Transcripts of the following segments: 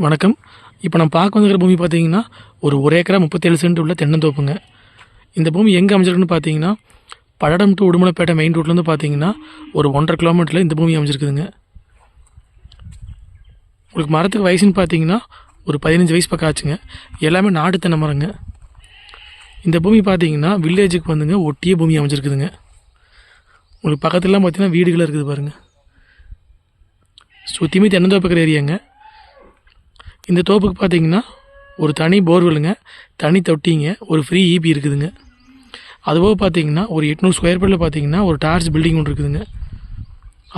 வணக்கம். இப்போ நம்ம பார்க்க வந்துருக்கிற பூமி பார்த்தீங்கன்னா, ஒரு ஏக்கரா 37 சென்ட் உள்ள தென்னந்தோப்புங்க. இந்த பூமி எங்கே அமைஞ்சிருக்குன்னு பார்த்தீங்கன்னா, பல்லடம் டு உடுமலைப்பேட்டை மெயின் ரோட்லேருந்து பார்த்தீங்கன்னா, ஒரு 1½ கிலோமீட்டரில் இந்த பூமி அமைஞ்சிருக்குதுங்க. உங்களுக்கு மரத்துக்கு வயசுன்னு பார்த்தீங்கன்னா, ஒரு 15 வயசு பக்கம் ஆச்சுங்க. எல்லாமே நாட்டு தென்னை மரங்க. இந்த பூமி பார்த்தீங்கன்னா, வில்லேஜுக்கு வந்துங்க ஒட்டிய பூமி அமைஞ்சிருக்குதுங்க. உங்களுக்கு பக்கத்துலலாம் பார்த்தீங்கன்னா வீடுகள் இருக்குது பாருங்கள். சுற்றியுமே தென்னந்தோப்பு இருக்கிற ஏரியாங்க. இந்த தோப்புக்கு பார்த்தீங்கன்னா ஒரு தனி போர்வெல்லுங்க, தனி தொட்டிங்க, ஒரு ஃப்ரீ ஈபி இருக்குதுங்க. அதுபோக பார்த்தீங்கன்னா ஒரு 800 ஸ்கொயர் ஃபீட்டில் பார்த்தீங்கன்னா ஒரு டார்ச் பில்டிங் ஒன்று இருக்குதுங்க.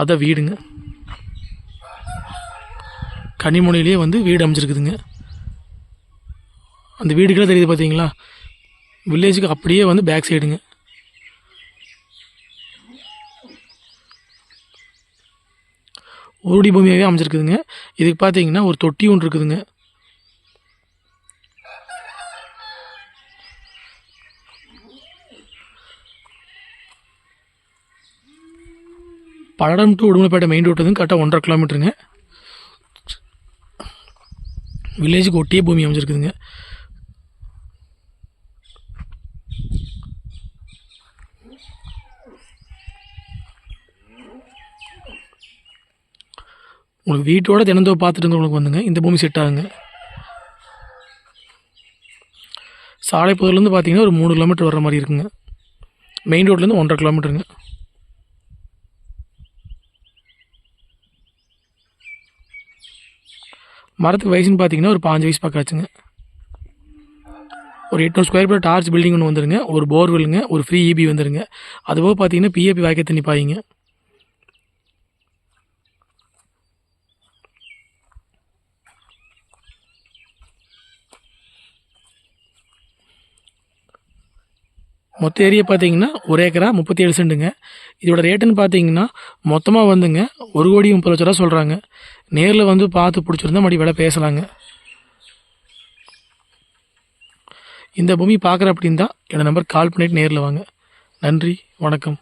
அதான் வீடுங்க. கனிமொழியிலே வந்து வீடு அமைச்சிருக்குதுங்க. அந்த வீடுக்கெல்லாம் தெரியுது பார்த்தீங்களா, வில்லேஜுக்கு அப்படியே வந்து பேக் சைடுங்க. ஊருடி பூமியாகவே அமைச்சிருக்குதுங்க. இதுக்கு பார்த்தீங்கன்னா ஒரு தொட்டி ஒன்று இருக்குதுங்க. Palladam to Udumalaipettai main road வந்து கரெக்டாக 1½ கிலோமீட்டருங்க. வில்லேஜுக்கு ஒட்டியே பூமி அமைச்சிருக்குதுங்க. உங்களுக்கு வீட்டோட தினந்தோப்பு பார்த்துட்டு இருந்தவங்களுக்கு வந்துங்க இந்த பூமி செட் ஆகுங்க. சாலை புதர்லேருந்து பார்த்தீங்கன்னா ஒரு 3 கிலோமீட்டர் வர்ற மாதிரி இருக்குங்க. மெயின் ரோட்லேருந்து 1½ கிலோமீட்டருங்க. மரத்துக்கு வயசுன்னு பார்த்தீங்கன்னா ஒரு 5 வயசு பக்கம் ஆச்சுங்க. ஒரு 800 ஸ்கொயர் ஃபீட் டார்ச் பில்டிங் ஒன்று வந்துருங்க, ஒரு போர்வெல்லுங்க, ஒரு ஃப்ரீ ஈபி வந்துருங்க. அதுபோக பார்த்தீங்கன்னா பிஏபி வாய்க்க தண்ணி பாயிங்க. மொத்த ஏரியா பார்த்தீங்கன்னா 1 ஏக்கரா 37 சென்ட்டுங்க. இதோட ரேட்டுன்னு பார்த்தீங்கன்னா மொத்தமாக வந்துங்க 1,30,00,000 ரூபா சொல்கிறாங்க. நேரில் வந்து பார்த்து பிடிச்சிருந்தா மறுபடியும் விலை பேசலாங்க. இந்த பூமி பார்க்குற அப்படின்னு தான் என்னோடய நம்பர் கால் பண்ணிவிட்டு நேரில் வாங்க. நன்றி, வணக்கம்.